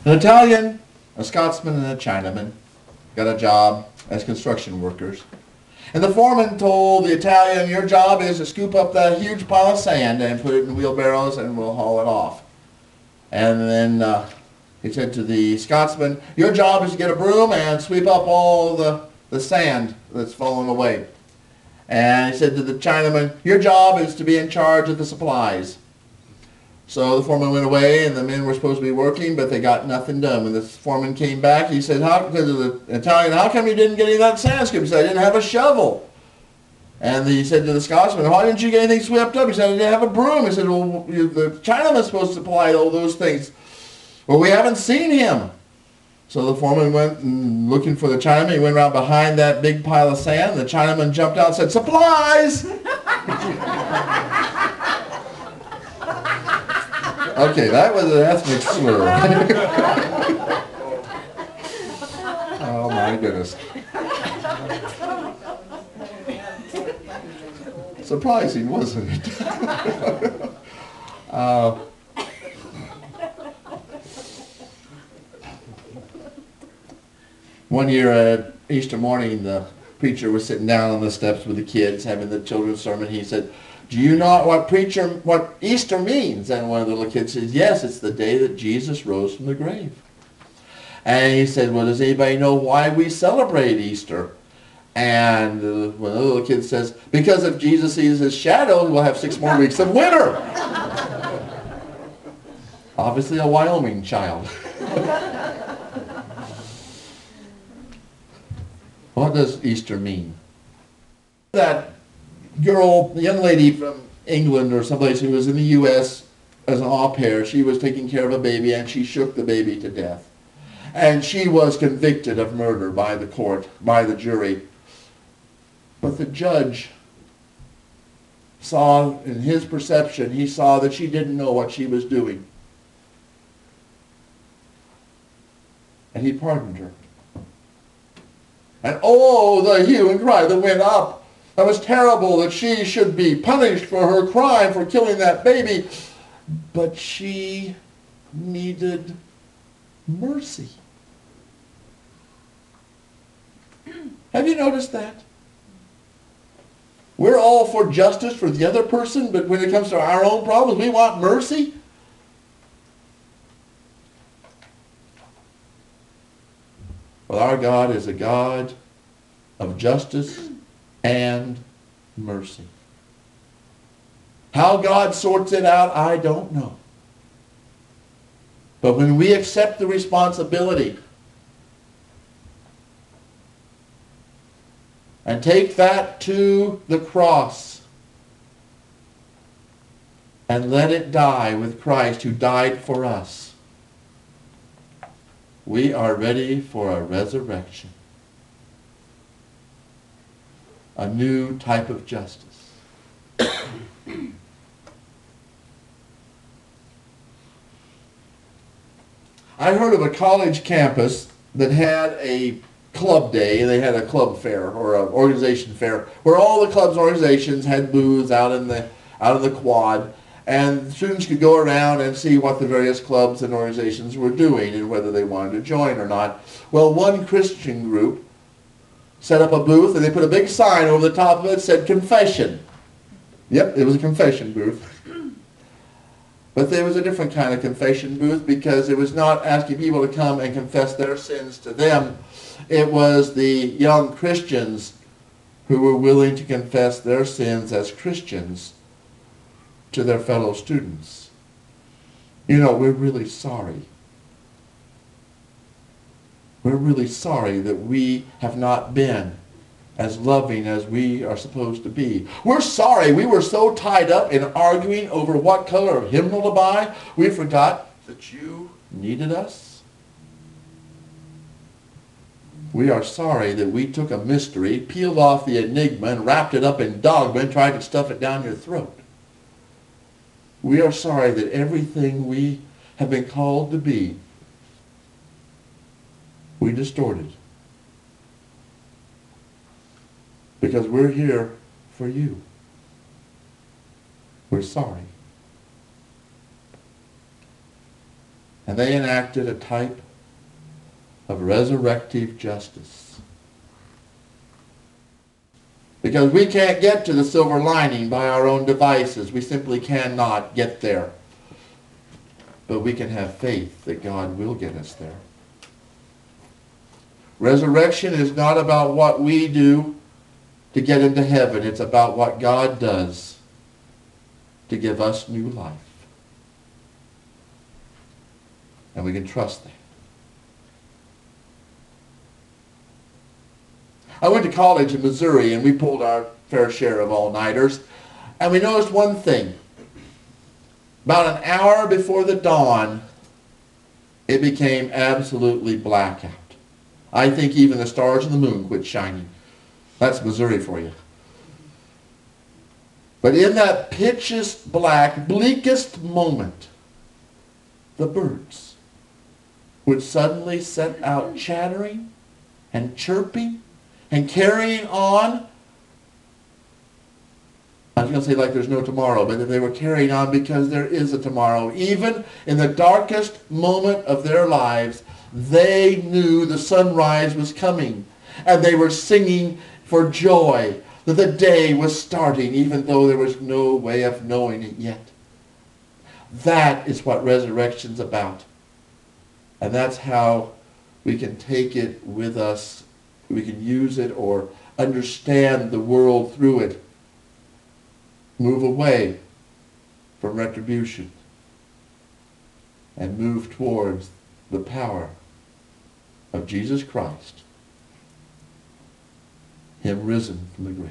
An Italian, a Scotsman, and a Chinaman got a job as construction workers. And the foreman told the Italian, your job is to scoop up that huge pile of sand and put it in wheelbarrows and we'll haul it off. And then he said to the Scotsman, your job is to get a broom and sweep up all the sand that's fallen away. And he said to the Chinaman, your job is to be in charge of the supplies. So the foreman went away and the men were supposed to be working, but they got nothing done. When the foreman came back, he said, because of the Italian, how come you didn't get any of that sand scooped? He said, I didn't have a shovel. And he said to the Scotsman, why didn't you get anything swept up? He said, I didn't have a broom. He said, well, the Chinaman's supposed to supply all those things. Well, we haven't seen him. So the foreman went looking for the Chinaman. He went around behind that big pile of sand. The Chinaman jumped out and said, supplies! Okay, that was an ethnic slur. Oh my goodness. Surprising, wasn't it? One year at Easter morning, the preacher was sitting down on the steps with the kids having the children's sermon. He said, do you know what Easter means? And one of the little kids says, yes, it's the day that Jesus rose from the grave. And he said, well, does anybody know why we celebrate Easter? And one of the little kids says, because if Jesus sees his shadow, we'll have 6 more weeks of winter. Obviously a Wyoming child. What does Easter mean? That girl, the young lady from England or someplace who was in the U.S. as an au pair, she was taking care of a baby and she shook the baby to death. And she was convicted of murder by the court, by the jury. But the judge saw, in his perception, he saw that she didn't know what she was doing. And he pardoned her. And oh, the hue and cry that went up. That was terrible that she should be punished for her crime for killing that baby. But she needed mercy. Have you noticed that? We're all for justice for the other person, but when it comes to our own problems, we want mercy. Well, our God is a God of justice and mercy. How God sorts it out, I don't know. But when we accept the responsibility and take that to the cross and let it die with Christ who died for us, we are ready for a resurrection. A new type of justice. I heard of a college campus that had a club day. They had a club fair or an organization fair where all the clubs and organizations had booths out in the quad, and students could go around and see what the various clubs and organizations were doing and whether they wanted to join or not. Well, one Christian group set up a booth and they put a big sign over the top of it that said confession. Yep, it was a confession booth. But there was a different kind of confession booth because it was not asking people to come and confess their sins to them. It was the young Christians who were willing to confess their sins as Christians to their fellow students. You know, we're really sorry. We're really sorry that we have not been as loving as we are supposed to be. We're sorry we were so tied up in arguing over what color of hymnal to buy, we forgot that you needed us. We are sorry that we took a mystery, peeled off the enigma, and wrapped it up in dogma and tried to stuff it down your throat. We are sorry that everything we have been called to be, we distorted. Because we're here for you. We're sorry. And they enacted a type of resurrective justice. Because we can't get to the silver lining by our own devices. We simply cannot get there. But we can have faith that God will get us there. Resurrection is not about what we do to get into heaven. It's about what God does to give us new life. And we can trust that. I went to college in Missouri, and we pulled our fair share of all-nighters. And we noticed one thing. About an hour before the dawn, it became absolutely black out. I think even the stars and the moon quit shining. That's Missouri for you. But in that pitchest black, bleakest moment, the birds would suddenly set out chattering and chirping and carrying on. I was going to say like there's no tomorrow, but they were carrying on because there is a tomorrow. Even in the darkest moment of their lives, they knew the sunrise was coming. And they were singing for joy that the day was starting, even though there was no way of knowing it yet. That is what resurrection's about. And that's how we can take it with us. We can use it or understand the world through it. Move away from retribution and move towards the power of Jesus Christ, Him risen from the grave.